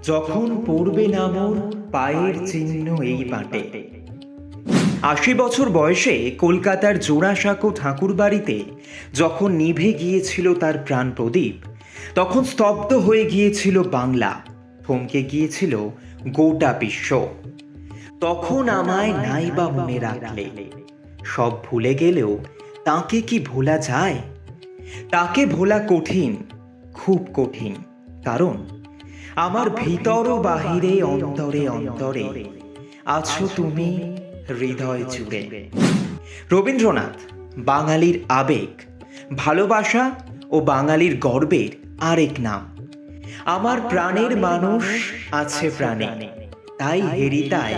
যখন পড়বে না মোর পায়ের চিহ্ন এই বাটে। ৮০ বছর বয়সে কলকাতার জোড়াসাঁকো ঠাকুর বাড়িতে যখন নিভে গিয়েছিল তার প্রাণ প্রদীপ, তখন স্তব্ধ হয়ে গিয়েছিল বাংলা, থমকে গিয়েছিল গোটা বিশ্ব। তখন আমায় নাই বা মনে রাখলে, সব ভুলে গেলেও তাকে কি ভোলা যায়? তাকে ভোলা কঠিন, খুব কঠিন, কারণ আমার ভিতর ও বাহিরে অন্তরে অন্তরে আছো তুমি হৃদয় জুড়ে। রবীন্দ্রনাথ বাঙালির আবেগ, ভালোবাসা ও বাঙালির গর্বের আরেক নাম। আমার প্রাণের মানুষ আছে প্রাণে, তাই হেরিতায়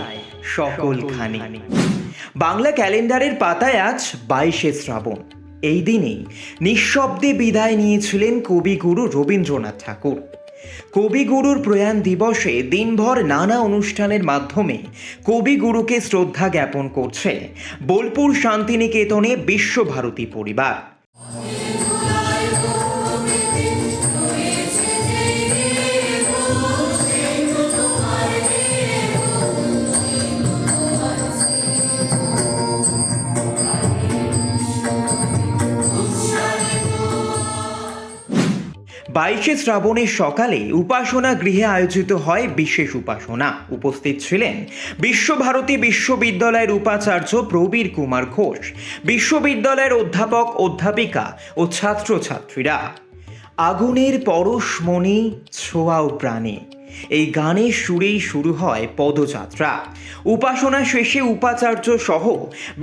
সকলখানে। বাংলা ক্যালেন্ডারের পাতায় আজ ২২শে শ্রাবণ। এই দিনেই নিঃশব্দে বিদায় নিয়েছিলেন কবিগুরু রবীন্দ্রনাথ ঠাকুর। কবিগুরুর প্রয়াণ দিবসে দিনভর নানা অনুষ্ঠানের মাধ্যমে কবিগুরুকে শ্রদ্ধা জ্ঞাপন করছে বোলপুর শান্তিনিকেতনে বিশ্বভারতী পরিবার। বাইশে শ্রাবণের সকালে উপাসনা গৃহে আয়োজিত হয় বিশেষ উপাসনা। উপস্থিত ছিলেন বিশ্বভারতী বিশ্ববিদ্যালয়ের উপাচার্য প্রবীর কুমার ঘোষ, বিশ্ববিদ্যালয়ের অধ্যাপক অধ্যাপিকা ও ছাত্রছাত্রীরা। আগুনের পরশমণি ছোঁয়াও প্রাণে, এই গানের সুরেই শুরু হয় পদযাত্রা। উপাসনা শেষে উপাচার্য সহ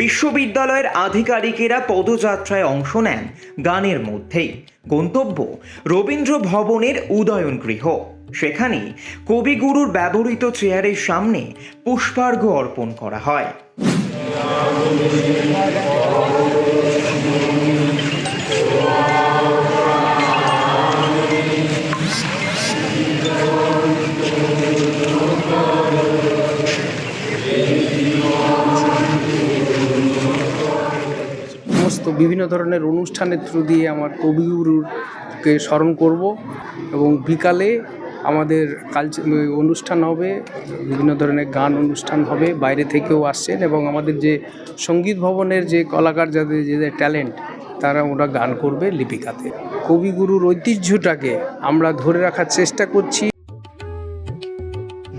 বিশ্ববিদ্যালয়ের আধিকারিকেরা পদযাত্রায় অংশ নেন। গানের মধ্যেই গন্তব্য রবীন্দ্র ভবনের উদয়ন গৃহ। সেখানে কবিগুরুর ব্যবহৃত চেয়ারের সামনে পুষ্পার্ঘ্য অর্পণ করা হয়। সমস্ত বিভিন্ন ধরনের অনুষ্ঠানের থ্রু দিয়ে আমার কবিগুরুকে স্মরণ করব এবং বিকালে আমাদের অনুষ্ঠান হবে, বিভিন্ন ধরনের গান অনুষ্ঠান হবে, বাইরে থেকেও আসছেন এবং আমাদের যে সঙ্গীত ভবনের যে কলাকার যাদের ট্যালেন্ট তারা ওরা গান করবে লিপিকাতে। কবিগুরুর ঐতিহ্যটাকে আমরা ধরে রাখার চেষ্টা করছি।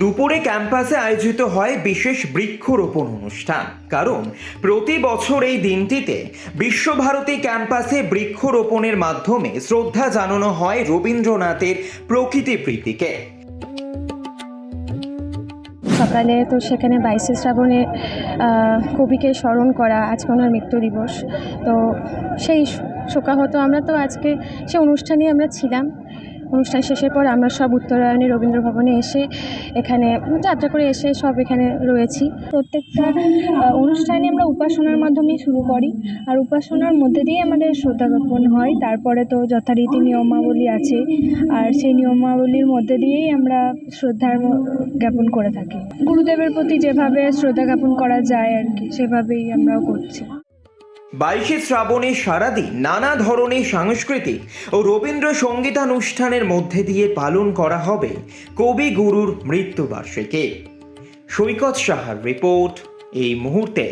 দুপুরে ক্যাম্পাসে আয়োজিত হয় বিশেষ বৃক্ষরোপণ অনুষ্ঠান, কারণ প্রতি বছর এই দিনটিতে বিশ্বভারতী ক্যাম্পাসে বৃক্ষরোপণের মাধ্যমে শ্রদ্ধা জানানো হয় রবীন্দ্রনাথের প্রকৃতি প্রীতিকে। সকালে তো সেখানে ২২শে শ্রাবণে কবিকে স্মরণ করা, আজকে ওনার মৃত্যু দিবস, তো সেই শোকাহত আমরা তো আজকে সে অনুষ্ঠানে আমরা ছিলাম। অনুষ্ঠান শেষের পর আমরা সব উত্তরায়ণে রবীন্দ্র ভবনে এসে এখানে যাত্রা করে এসে সব এখানে রয়েছি। প্রত্যেকটা অনুষ্ঠানে আমরা উপাসনার মাধ্যমেই শুরু করি, আর উপাসনার মধ্যে দিয়ে আমাদের শ্রদ্ধা জ্ঞাপন হয়। তারপরে তো যথারীতি নিয়মাবলী আছে, আর সেই নিয়মাবলীর মধ্যে দিয়েই আমরা শ্রদ্ধার জ্ঞাপন করে থাকি। গুরুদেবের প্রতি যেভাবে শ্রদ্ধা জ্ঞাপন করা যায় আর কি, সেভাবেই আমরাও করছি। ২২শে শ্রাবণের সারাদিন নানা ধরনের সাংস্কৃতিক ও রবীন্দ্র সঙ্গীতানুষ্ঠানের মধ্যে দিয়ে পালন করা হবে কবিগুরুর মৃত্যুবার্ষিকী। সৈকত সাহার রিপোর্ট এই মুহূর্তে।